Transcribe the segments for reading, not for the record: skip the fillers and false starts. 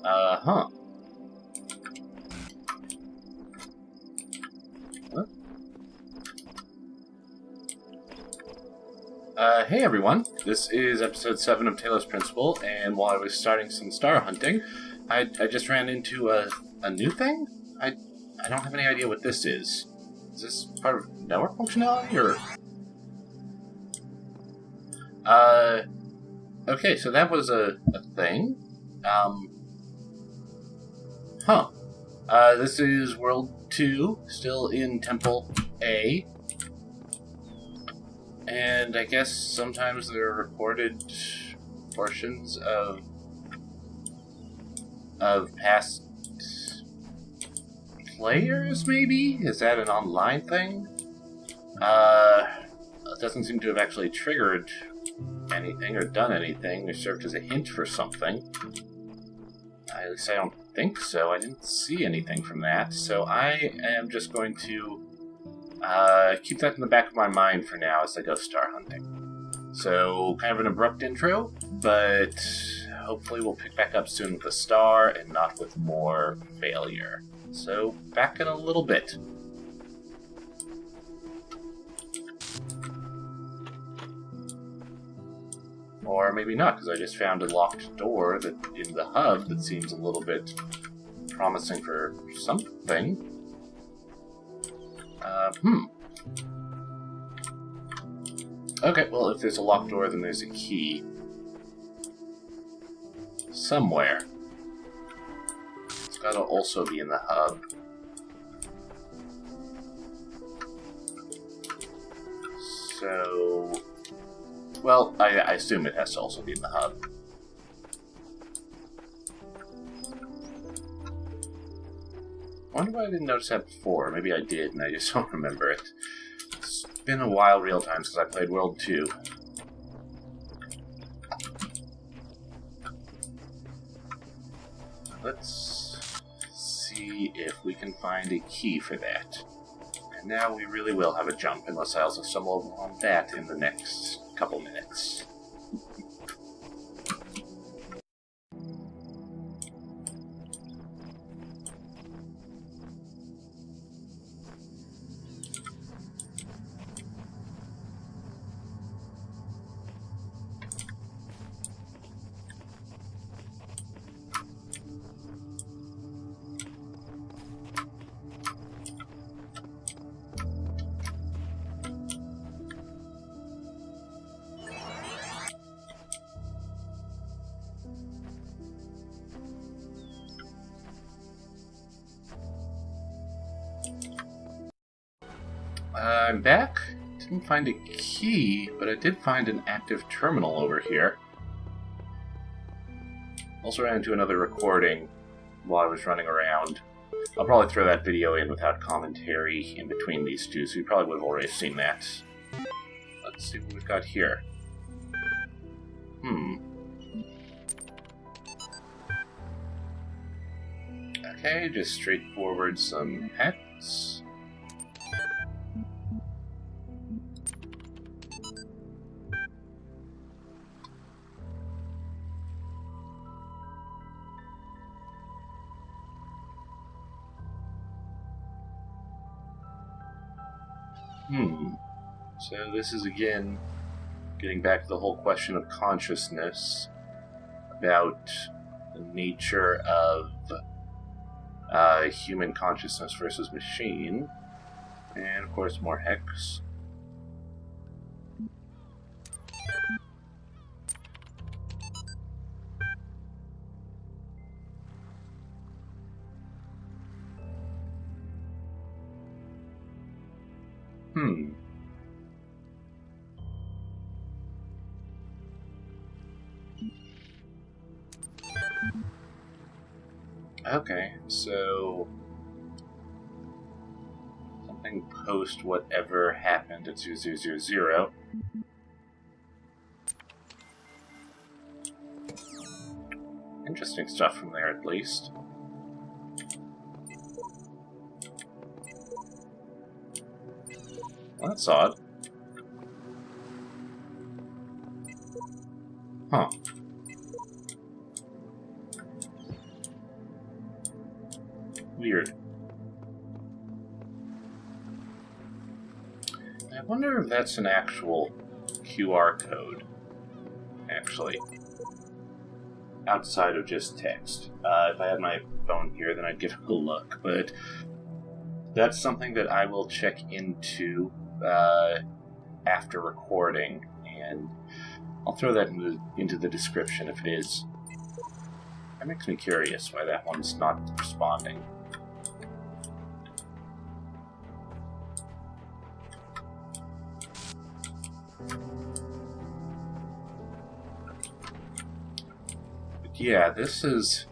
Huh. What? Hey everyone, this is episode 7 of Talos Principle, and while I was starting some star hunting, I just ran into a new thing? I don't have any idea what this is. Is this part of network functionality, or... Okay, so that was a thing. This is World 2, still in Temple A. And I guess sometimes there are recorded portions of past players, maybe? Is that an online thing? It doesn't seem to have actually triggered anything or done anything or served as a hint for something. At least I don't think so. I didn't see anything from that, so I am just going to keep that in the back of my mind for now as I go star hunting. So, kind of an abrupt intro, but hopefully we'll pick back up soon with a star and not with more failure. So, back in a little bit. Or maybe not, because I just found a locked door that in the hub that seems a little bit promising for something. Okay, well, if there's a locked door, then there's a key. Somewhere. It's gotta also be in the hub. So... well, I assume it has to also be in the hub. I wonder why I didn't notice that before. Maybe I did, and I just don't remember it. It's been a while real time since I played World 2. Let's see if we can find a key for that. And now we really will have a jump, unless I also stumble on that in the next couple minutes. I'm back. Didn't find a key, but I did find an active terminal over here. Also ran into another recording while I was running around. I'll probably throw that video in without commentary in between these two, so you probably would have already seen that. Let's see what we've got here. Okay, just straightforward some hacks. So this is again getting back to the whole question of consciousness, about the nature of human consciousness versus machine, and of course more hex. Okay, so something post whatever happened at 0000. Interesting stuff from there, at least. Well, that's odd. Huh. Weird. I wonder if that's an actual QR code, actually. Outside of just text. If I had my phone here, then I'd give it a look, but that's something that I will check into after recording, and I'll throw that into the description if it is. That makes me curious why that one's not responding. But yeah, this is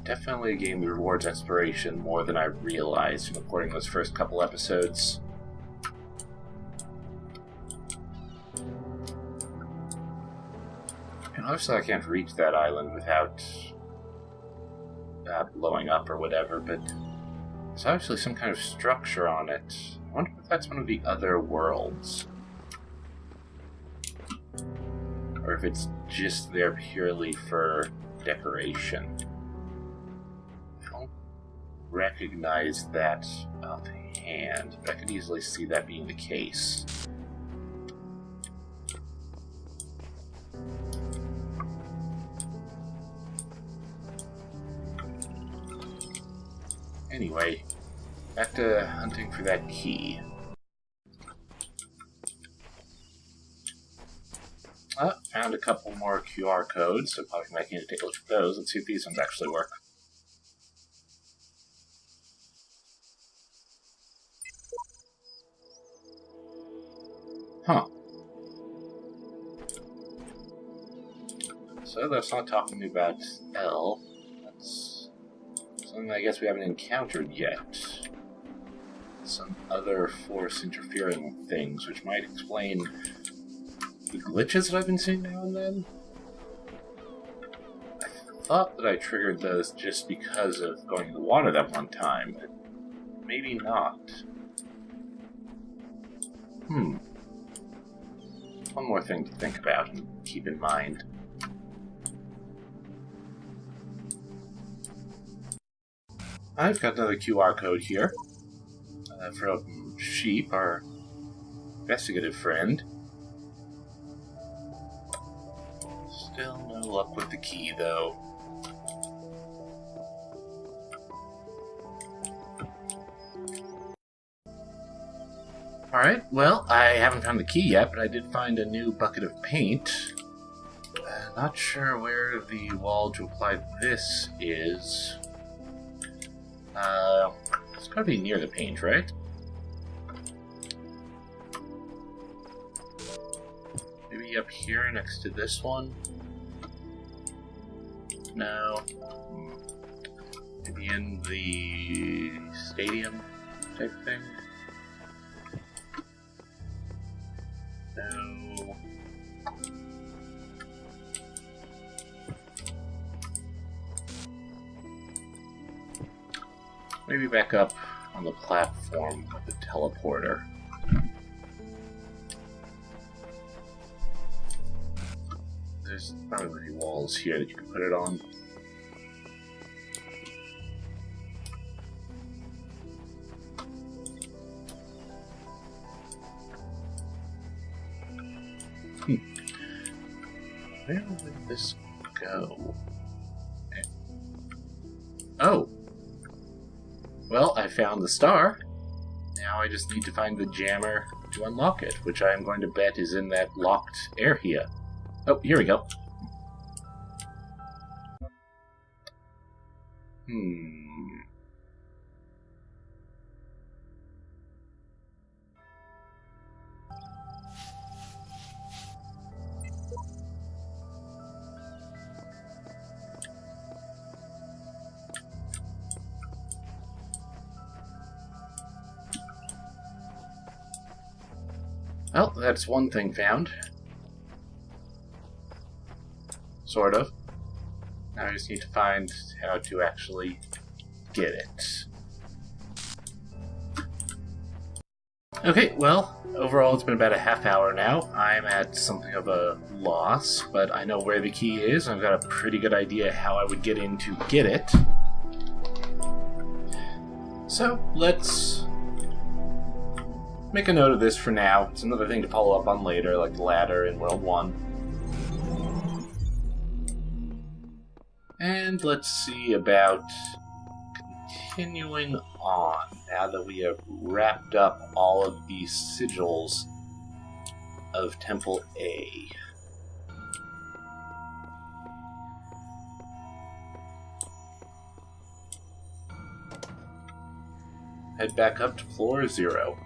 definitely a game that rewards exploration more than I realized from recording those first couple episodes. And obviously I can't reach that island without blowing up or whatever, but there's obviously some kind of structure on it. I wonder if that's one of the other worlds. Or if it's just there purely for decoration. I don't recognize that offhand, but I could easily see that being the case. Anyway, back to hunting for that key. Found a couple more QR codes, so probably might need to take a look at those and see if these ones actually work. Huh. So that's not talking about L. That's something I guess we haven't encountered yet. Some other force interfering with things, which might explain the glitches that I've been seeing now and then. I thought that I triggered those just because of going in the water that one time, but maybe not. One more thing to think about and keep in mind. I've got another QR code here from Sheep, our investigative friend. Still no luck with the key, though. Alright, well, I haven't found the key yet, but I did find a new bucket of paint. Not sure where the wall to apply this is. It's gotta be near the paint, right? Maybe up here next to this one? No. Maybe in the stadium type thing? No. Maybe back up on the platform with the teleporter. There's probably walls here that you can put it on. Where would this go? Oh! Well, I found the star. Now I just need to find the jammer to unlock it, which I am going to bet is in that locked area. Oh, here we go. Well, that's one thing found. Sort of. Now I just need to find how to actually get it. Okay, well, overall it's been about a half hour now. I'm at something of a loss, but I know where the key is. I've got a pretty good idea how I would get in to get it. So, let's make a note of this for now. It's another thing to follow up on later, like the ladder in World 1. And let's see about continuing on, now that we have wrapped up all of these sigils of Temple A. Head back up to floor 0.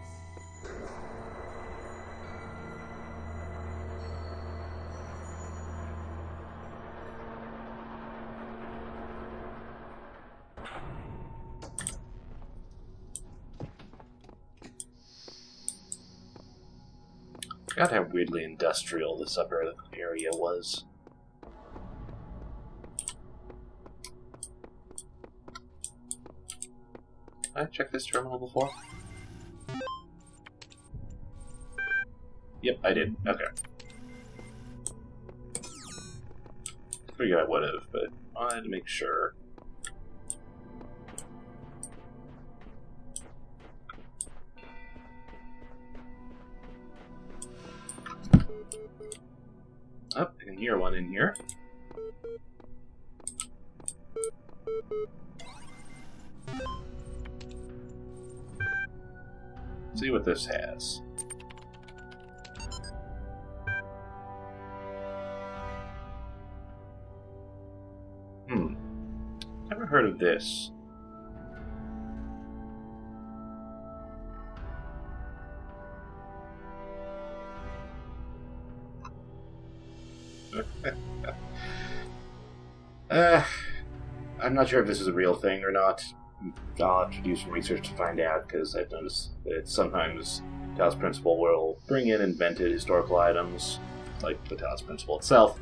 Forgot how weirdly industrial this upper area was. Did I check this terminal before? Yep, I did. Okay. Figured I would have, but I wanted to make sure. Oh, I can hear one in here. See what this has. Never heard of this. I'm not sure if this is a real thing or not. I'll have to do some research to find out, because I've noticed that sometimes Talos Principle will bring in invented historical items, like the Talos Principle itself.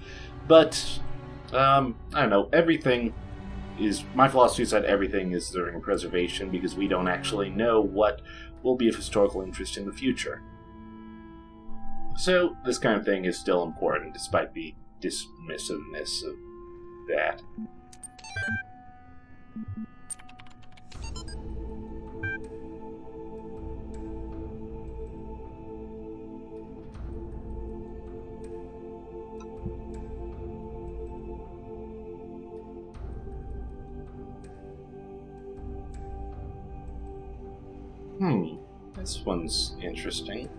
But, I don't know, everything is... My philosophy is that everything is during preservation, because we don't actually know what will be of historical interest in the future. So, this kind of thing is still important, despite the dismissiveness of that. This one's interesting.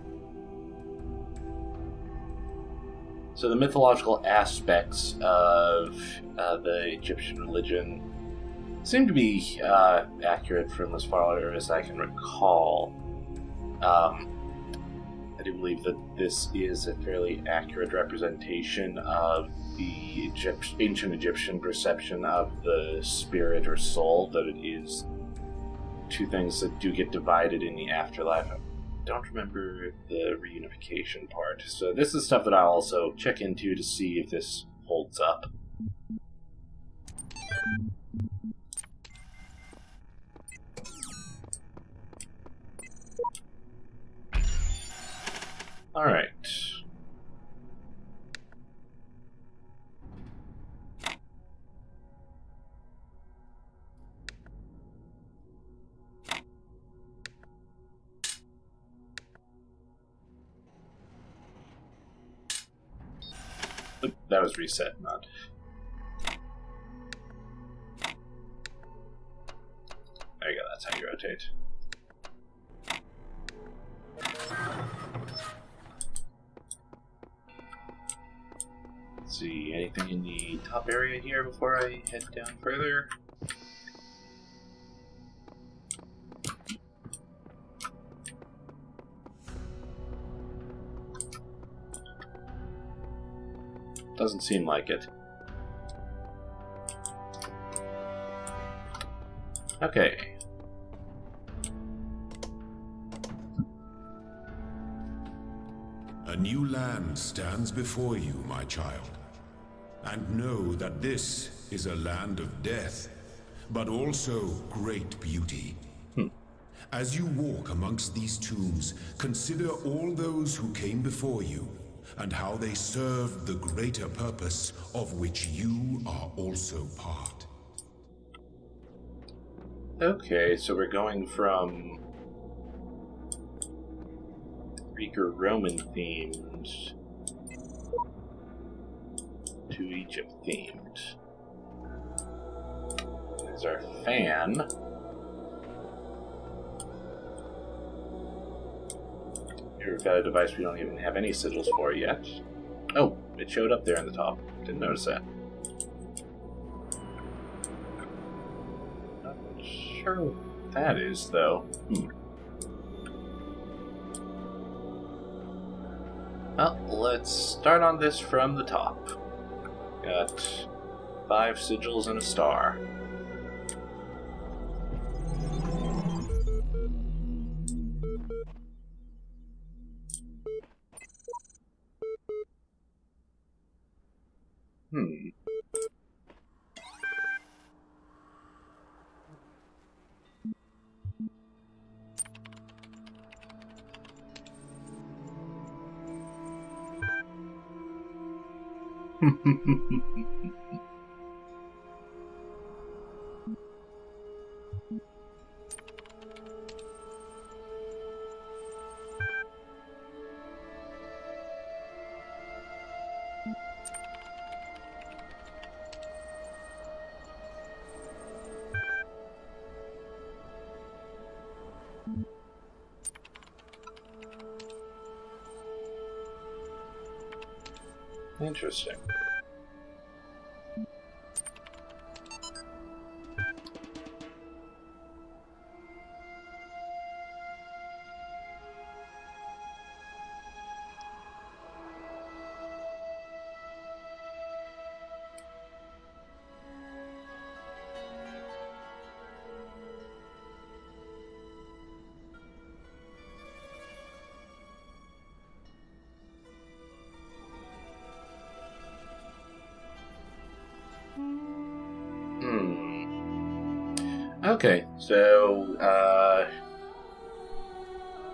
So the mythological aspects of the Egyptian religion seem to be accurate from as far as I can recall. I do believe that this is a fairly accurate representation of the ancient Egyptian perception of the spirit or soul, that it is two things that do get divided in the afterlife. I don't remember the reunification part. So this is stuff that I'll also check into to see if this holds up. Alright. That was reset, not... There you go, that's how you rotate. Let's see, anything in the top area here before I head down further? Doesn't seem like it. Okay. A new land stands before you, my child. And know that this is a land of death, but also great beauty. As you walk amongst these tombs, consider all those who came before you, and how they served the greater purpose of which you are also part. Okay, so we're going from Greek or Roman themed to Egypt themed. There's our fan. Here we've got a device we don't even have any sigils for yet. Oh, it showed up there in the top. Didn't notice that. Not sure what that is, though. Well, let's start on this from the top. Got 5 sigils and a star. Interesting. Okay, so,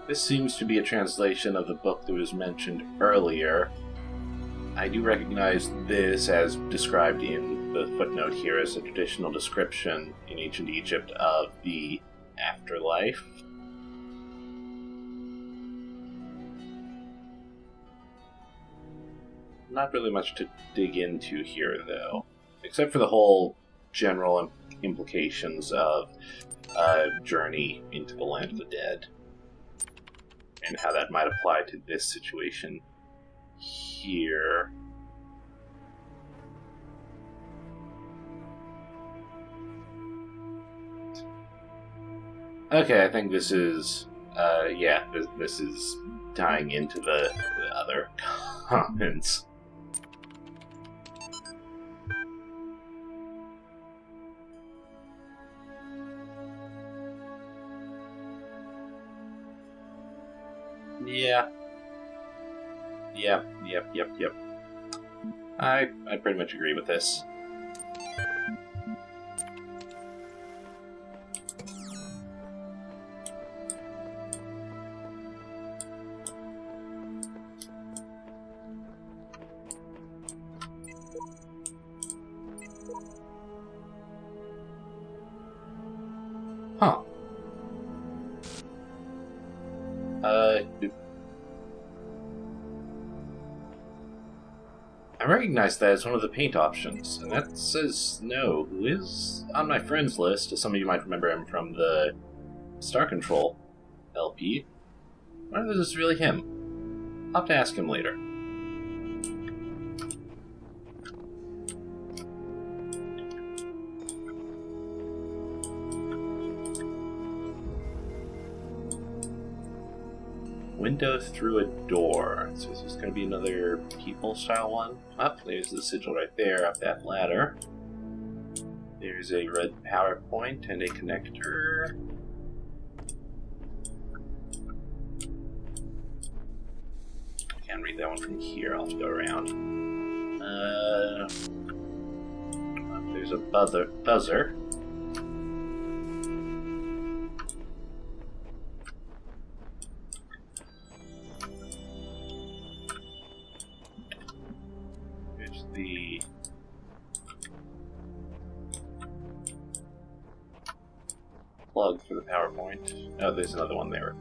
this seems to be a translation of the book that was mentioned earlier. I do recognize this as described in the footnote here as a traditional description in ancient Egypt of the afterlife. Not really much to dig into here, though, except for the whole general implications of a journey into the land of the dead and how that might apply to this situation here. Okay, I think this is this is tying into the other comments. Yeah. Yep. I pretty much agree with this. Huh. I recognize that as one of the paint options, and that says no, who is on my friends list. Some of you might remember him from the Star Control LP. I wonder if this is really him. I'll have to ask him later. Window through a door. So is this going to be another people style one? Oh, there's the sigil right there up that ladder. There's a red power point and a connector. Can't read that one from here. I'll have to go around. There's a buzzer. plug for the PowerPoint. Oh, there's another one there.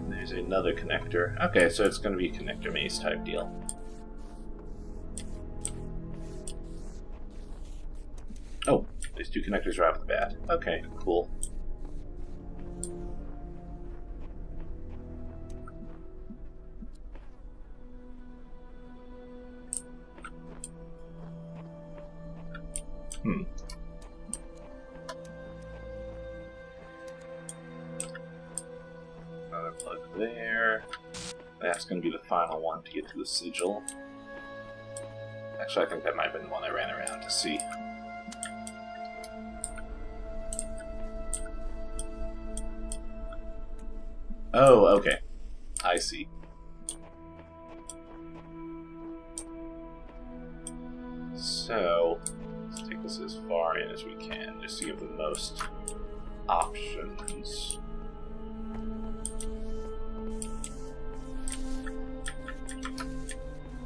There's another connector. Okay, so it's going to be a connector maze type deal. Oh, there's 2 connectors right off the bat. Okay, cool. Another plug there. That's going to be the final one to get to the sigil. Actually, I think that might have been the one I ran around to see. Oh, okay. I see. So, let's take this as far in as we can, just to give the most options.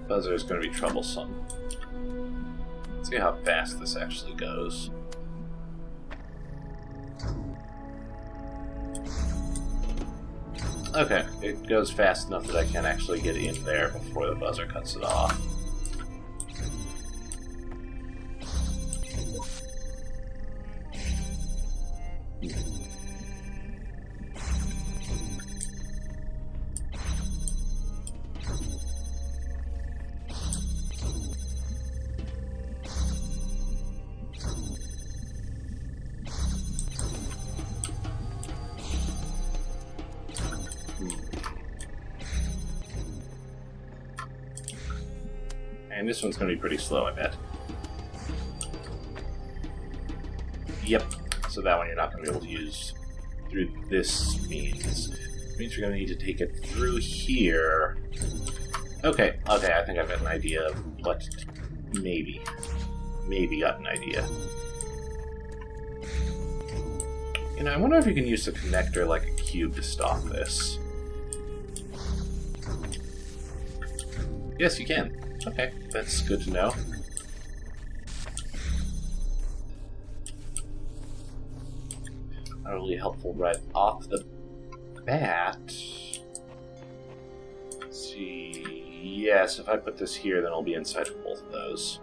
Buzzer is going to be troublesome. Let's see how fast this actually goes. Okay, it goes fast enough that I can actually get in there before the buzzer cuts it off. And this one's going to be pretty slow, I bet. Yep. So that one you're not going to be able to use through this means. It means you're going to need to take it through here. Okay, I think I've got an idea of what... Maybe got an idea. You know, I wonder if you can use the connector like a cube to stop this. Yes, you can. Okay, that's good to know. Not really helpful right off the bat. Let's see. Yes, if I put this here, then I'll be inside of both of those.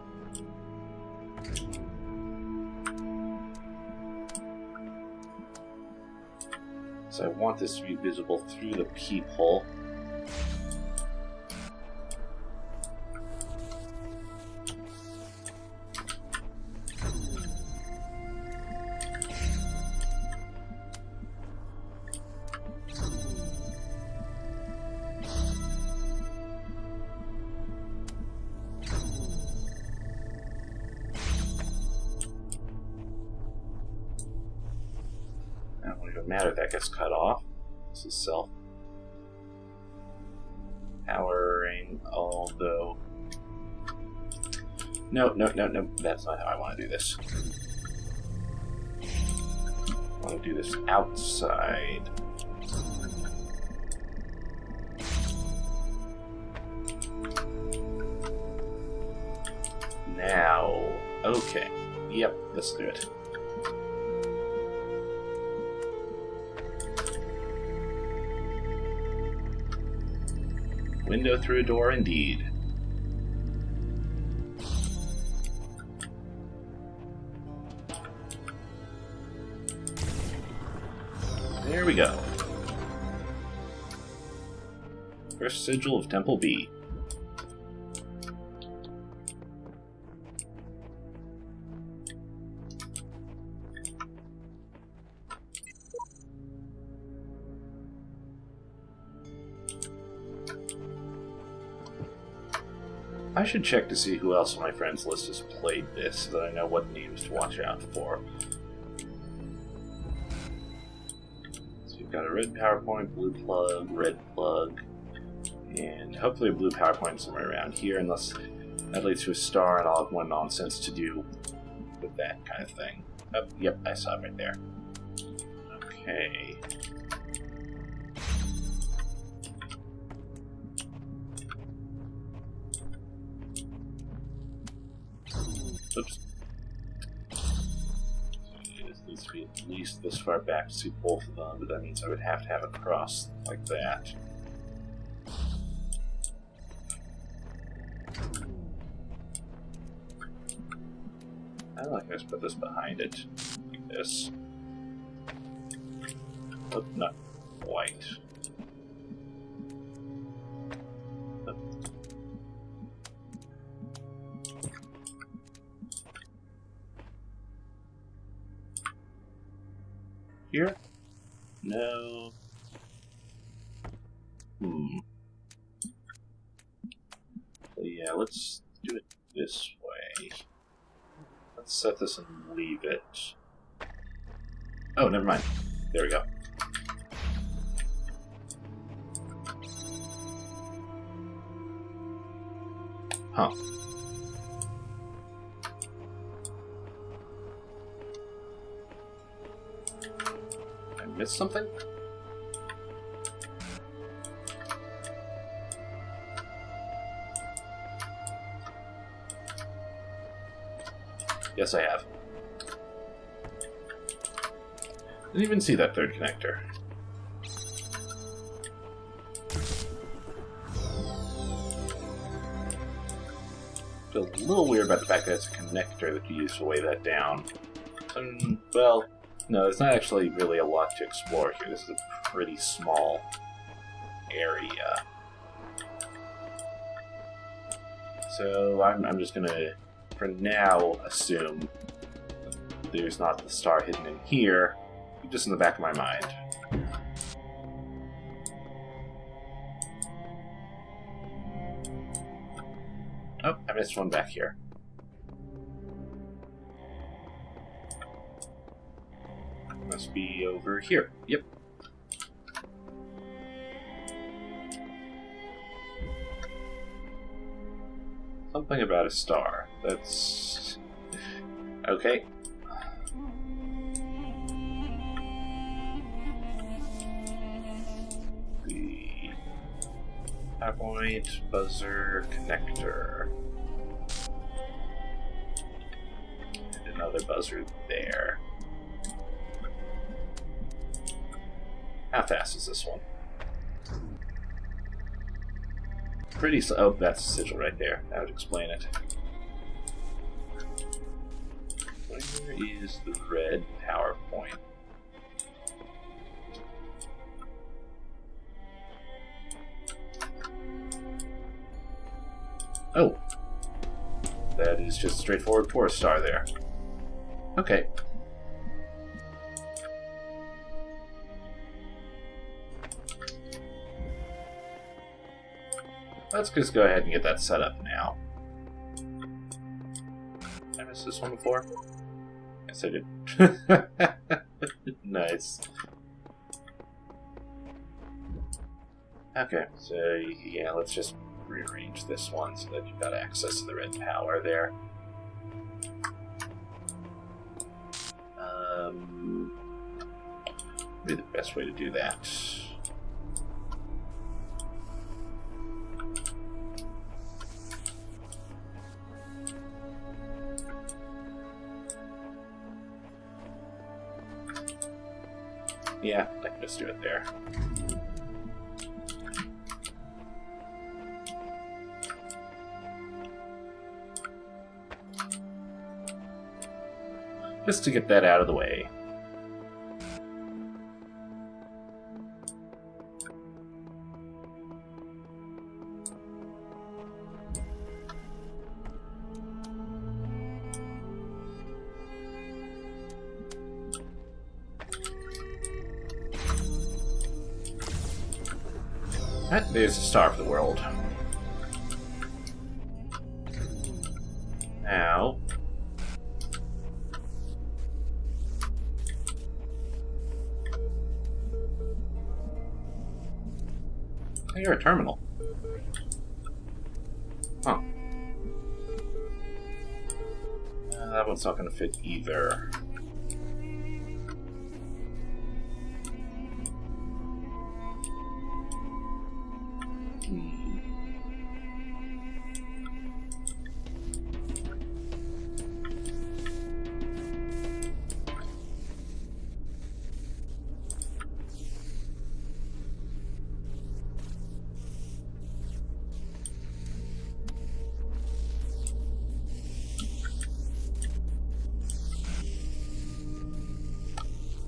So I want this to be visible through the peephole. Matter if that gets cut off. This is self powering, although no, that's not how I want to do this. I want to do this outside. Now, okay, yep, let's do it. Window through a door, indeed. There we go. First sigil of Temple B. I should check to see who else on my friends list has played this, so that I know what names to watch out for. So you've got a red PowerPoint, blue plug, red plug, and hopefully a blue PowerPoint somewhere around here, unless that leads to a star and I'll have more nonsense to do with that kind of thing. Oh, yep, I saw it right there. Okay. Oops. be at least this far back to see both of them, but that means I would have to have it crossed like that. I like to put this behind it, like this. Oh, not quite. Oh. Here? No. So yeah, let's do it this way. Let's set this and leave it. Oh, never mind. There we go. Huh. I missed something? Yes, I have. Didn't even see that third connector. Feels a little weird about the fact that it's a connector that you use to weigh that down. Well, no, there's not actually really a lot to explore here. This is a pretty small area. So I'm just gonna, for now, assume there's not the star hidden in here, just in the back of my mind. Oh, I missed one back here. Must be over here. Yep. Something about a star. That's... okay. The point, buzzer, connector. And another buzzer there. How fast is this one? Pretty slow. Oh, that's a sigil right there. That would explain it. Where is the red power point? Oh. That is just a straightforward porous star there. Okay. Let's just go ahead and get that set up now. Did I miss this one before? Yes, I did. Nice. Okay, so yeah, let's just rearrange this one so that you've got access to the red power there. Be the best way to do that. Yeah, I can just do it there. Just to get that out of the way. There's a star for the world. Now... oh, you're a terminal. Huh. That one's not going to fit either.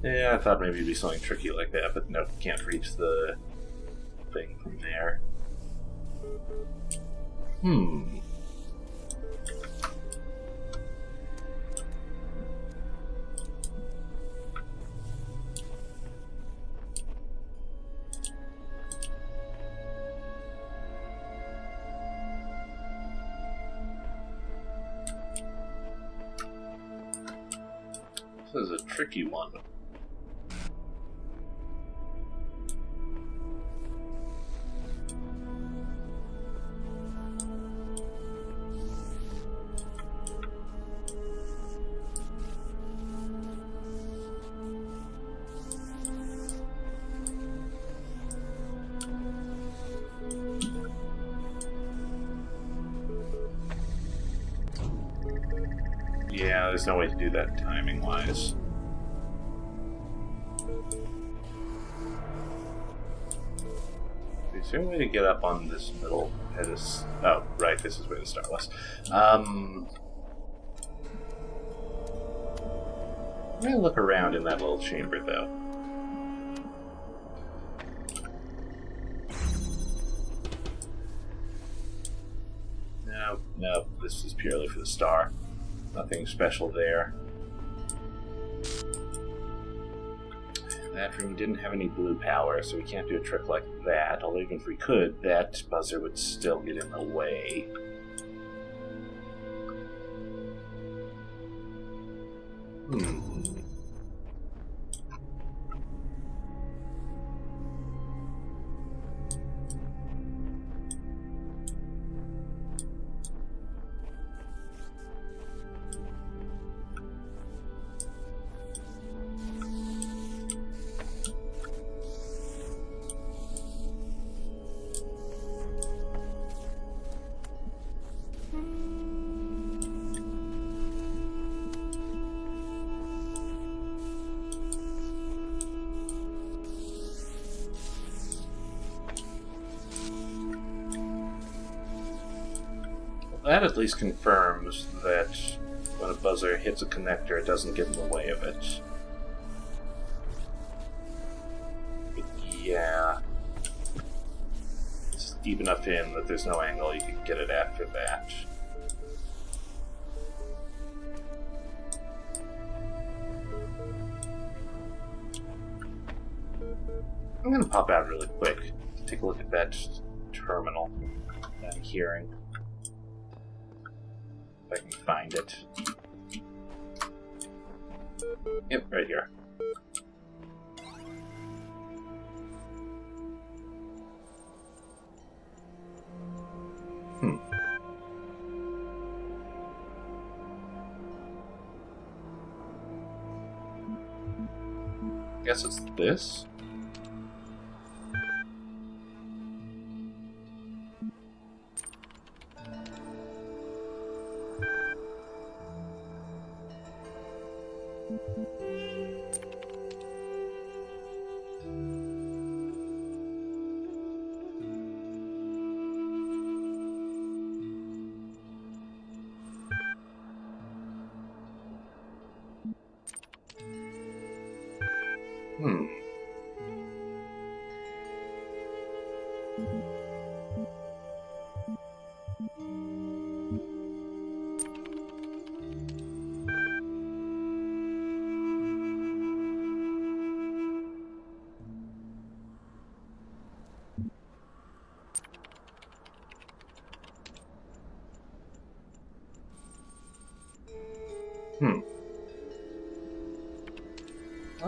Yeah, I thought maybe it'd be something tricky like that, but no, can't reach the thing from there. This is a tricky one. Yeah, there's no way to do that timing-wise. Is there a way to get up on this middle pedestal? Oh, right, this is where the star was. I'm gonna look around in that little chamber, though. No, this is purely for the star. Nothing special there. That room didn't have any blue power, so we can't do a trick like that. Although even if we could, that buzzer would still get in the way. That at least confirms that when a buzzer hits a connector, it doesn't get in the way of it. But yeah. It's deep enough in that there's no angle you can get it after that. I'm gonna pop out really quick to take a look at that terminal that I'm hearing. If I can find it. Yep, right here. Guess it's this?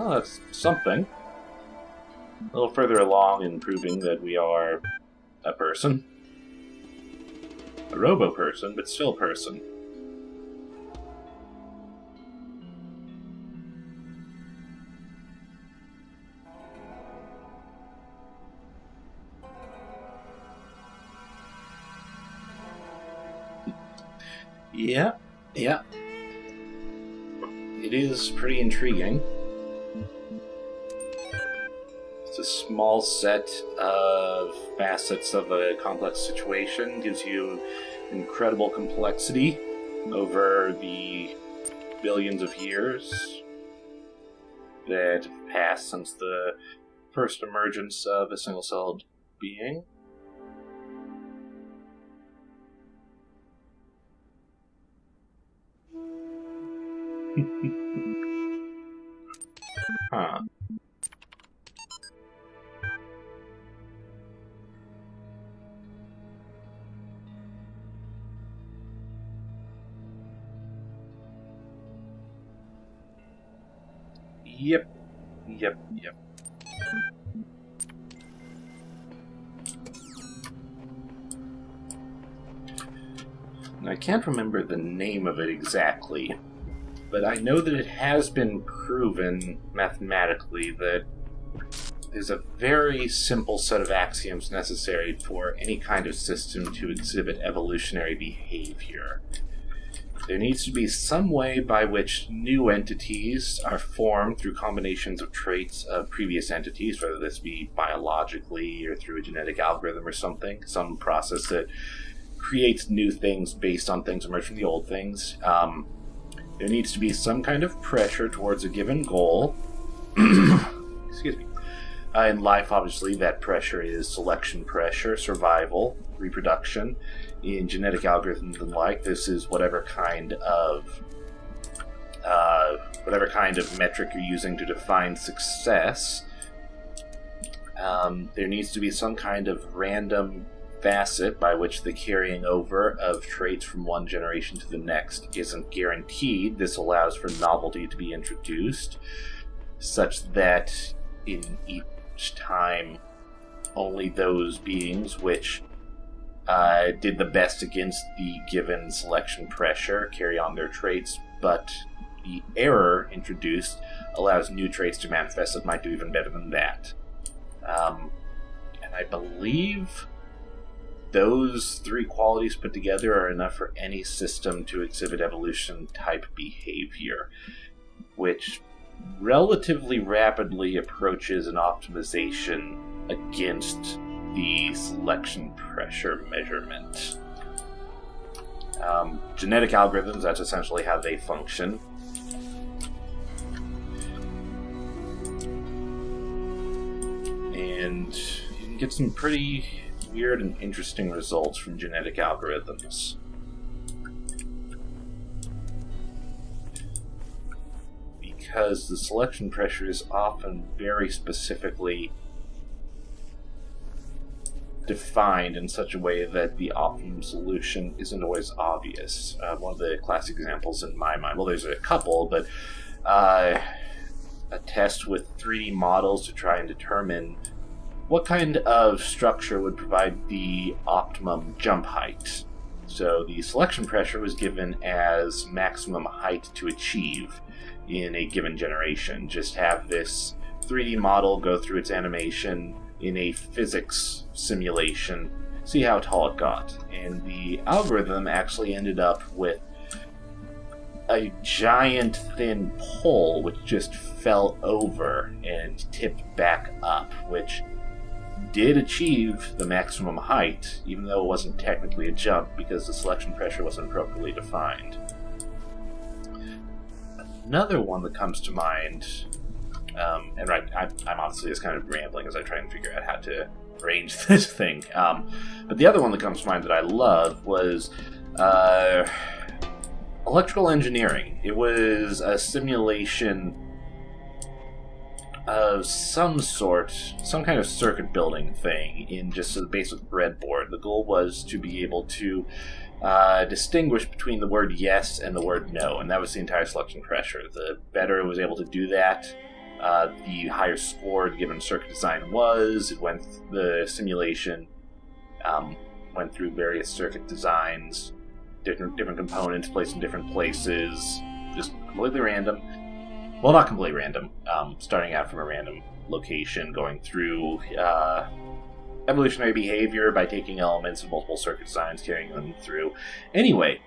Oh, that's something. A little further along in proving that we are a person. A robo-person, but still a person. Yeah. It is pretty intriguing. It's a small set of facets of a complex situation. Gives you incredible complexity over the billions of years. that have passed since the first emergence of a single-celled being. Huh. Yep. I can't remember the name of it exactly, but I know that it has been proven mathematically that there's a very simple set of axioms necessary for any kind of system to exhibit evolutionary behavior. There needs to be some way by which new entities are formed through combinations of traits of previous entities, whether this be biologically or through a genetic algorithm or something, some process that creates new things based on things emerged from the old things. There needs to be some kind of pressure towards a given goal. Excuse me. In life, obviously, that pressure is selection pressure, survival, reproduction. In genetic algorithms and like, this is whatever kind of metric you're using to define success. There needs to be some kind of random facet by which the carrying over of traits from one generation to the next isn't guaranteed. This allows for novelty to be introduced, such that in each time only those beings which did the best against the given selection pressure carry on their traits, but the error introduced allows new traits to manifest that might do even better than that. And I believe those three qualities put together are enough for any system to exhibit evolution-type behavior, which relatively rapidly approaches an optimization against the selection pressure measurement. Genetic algorithms, that's essentially how they function. And you can get some pretty weird and interesting results from genetic algorithms. Because the selection pressure is often very specifically defined in such a way that the optimum solution isn't always obvious. One of the classic examples in my mind, well, there's a couple, but a test with 3D models to try and determine what kind of structure would provide the optimum jump height. So the selection pressure was given as maximum height to achieve in a given generation. Just have this 3D model go through its animation in a physics simulation, see how tall it got. And the algorithm actually ended up with a giant thin pole which just fell over and tipped back up, which did achieve the maximum height, even though it wasn't technically a jump because the selection pressure wasn't appropriately defined. Another one that comes to mind, and right, I'm honestly just kind of rambling as I try and figure out how to arrange this thing, but the other one that comes to mind that I love was electrical engineering. It was a simulation of some sort, some kind of circuit building thing in just a basic breadboard. The goal was to be able to distinguish between the word yes and the word no, and that was the entire selection pressure. The better it was able to do that, the higher scored given circuit design was. The simulation went through various circuit designs, different components placed in different places, just completely random. Well, not completely random, starting out from a random location, going through evolutionary behavior by taking elements of multiple circuit designs, carrying them through. Anyway,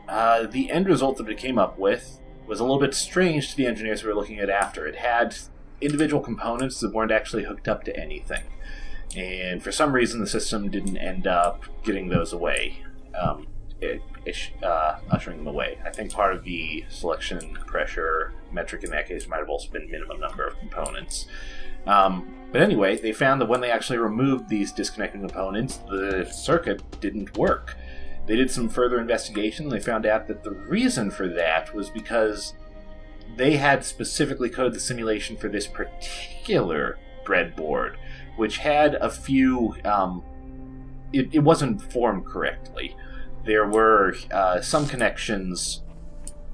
the end result that it came up with was a little bit strange to the engineers who were looking at after. It had individual components that weren't actually hooked up to anything. And for some reason, the system didn't end up getting those away, ushering them away. I think part of the selection pressure metric in that case might have also been minimum number of components. But anyway, they found that when they actually removed these disconnected components, the circuit didn't work. They did some further investigation, and they found out that the reason for that was because they had specifically coded the simulation for this particular breadboard, which had a few... It wasn't formed correctly. There were some connections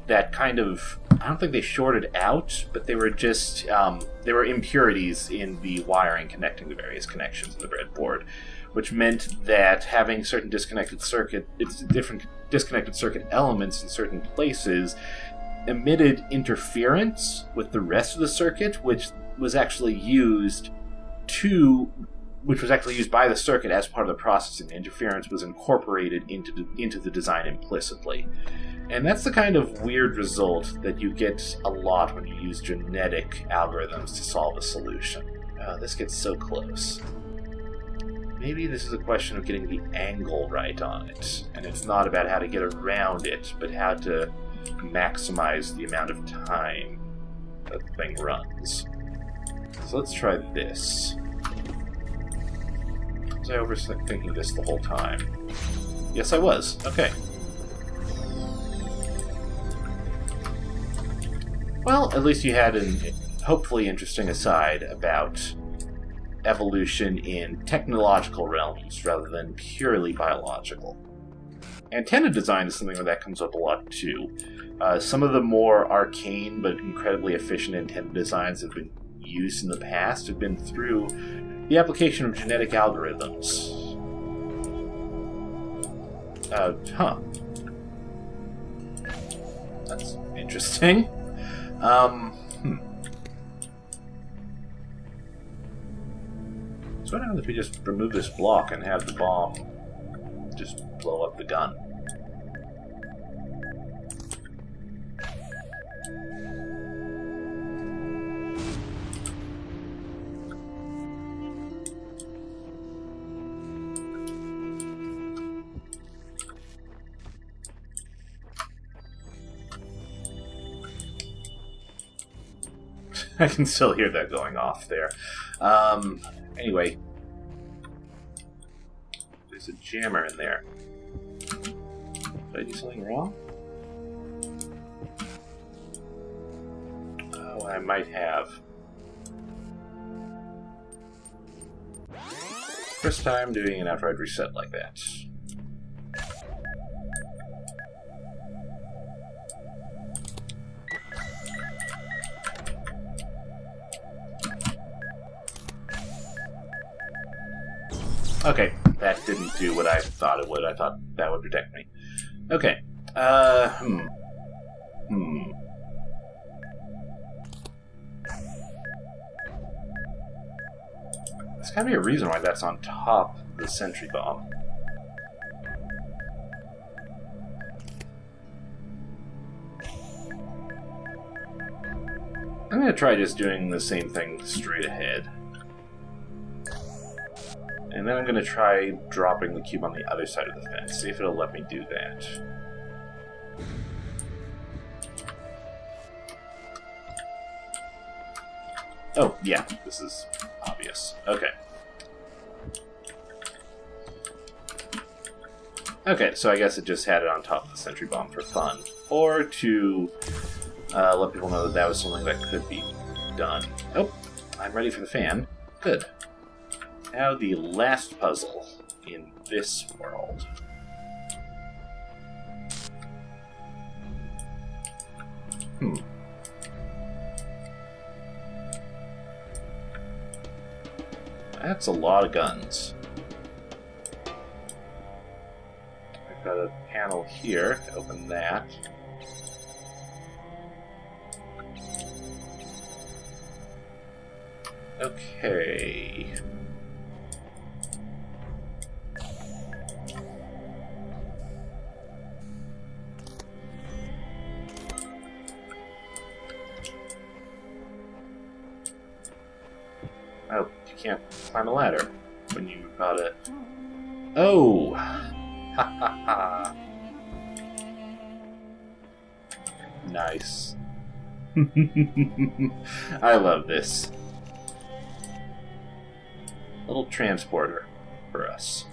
that kind of... I don't think they shorted out, but they were just... there were impurities in the wiring connecting the various connections in the breadboard, which meant that having certain disconnected circuit elements in certain places emitted interference with the rest of the circuit, which was actually used by the circuit as part of the processing. The interference was incorporated into the design implicitly. And that's the kind of weird result that you get a lot when you use genetic algorithms to solve a solution. This gets so close. Maybe this is a question of getting the angle right on it, and it's not about how to get around it, but how to maximize the amount of time that the thing runs. So let's try this. Was I overthinking this the whole time? Yes, I was. Okay. Well, at least you had an hopefully interesting aside about evolution in technological realms rather than purely biological. Antenna design is something that comes up a lot too. Some of the more arcane but incredibly efficient antenna designs that have been used in the past have been through the application of genetic algorithms. That's interesting. So what happens if we just remove this block and have the bomb just blow up the gun? I can still hear that going off there. Anyway. There's a jammer in there. Did I do something wrong? Oh, I might have. First time doing an outright reset like that. Okay, that didn't do what I thought it would. I thought that would protect me. Okay. There's gotta be a reason why that's on top of the sentry bomb. I'm gonna try just doing the same thing straight ahead. And then I'm going to try dropping the cube on the other side of the fence, see if it'll let me do that. Oh, yeah, this is obvious. Okay. Okay, so I guess it just had it on top of the sentry bomb for fun. Or to let people know that that was something that could be done. Oh, I'm ready for the fan. Good. Now the last puzzle in this world. That's a lot of guns. I've got a panel here to open that. Okay. Oh, you can't climb a ladder when you got it. Oh! Ha ha ha! Nice. I love this. Little transporter for us.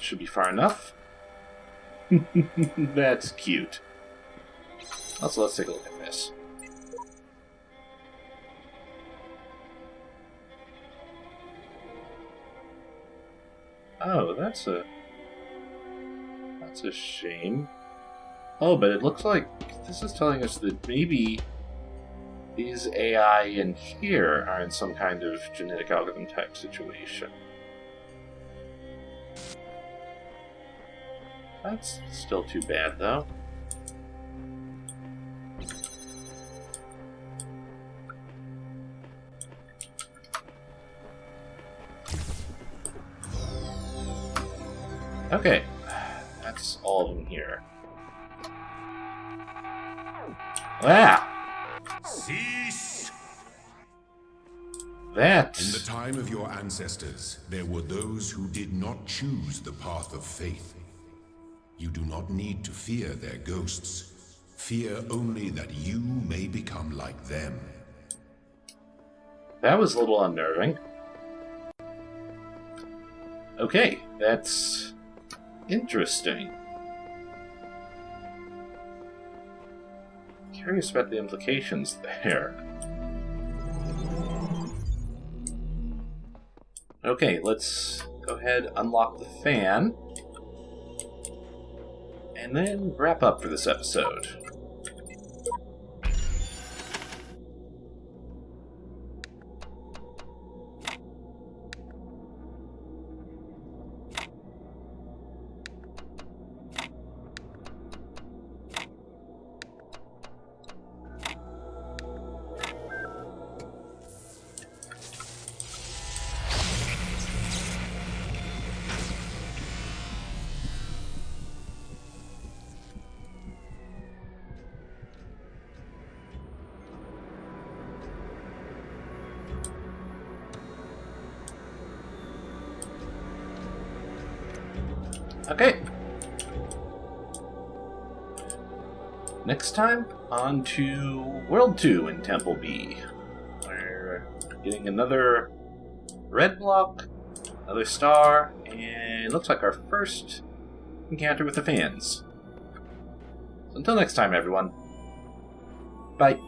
Should be far enough. That's cute. Also, let's take a look at this. Oh, that's a shame. Oh, but it looks like this is telling us that maybe these AI in here are in some kind of genetic algorithm type situation. That's still too bad, though. Okay, that's all of them here. Ah! Cease! That... In the time of your ancestors, there were those who did not choose the path of faith. You do not need to fear their ghosts. Fear only that you may become like them. That was a little unnerving. Okay, that's interesting. Curious about the implications there. Okay, let's go ahead, unlock the fan, and then wrap up for this episode. Okay. Next time, on to World 2 in Temple B. We're getting another red block, another star, and it looks like our first encounter with the fans. So until next time, everyone. Bye.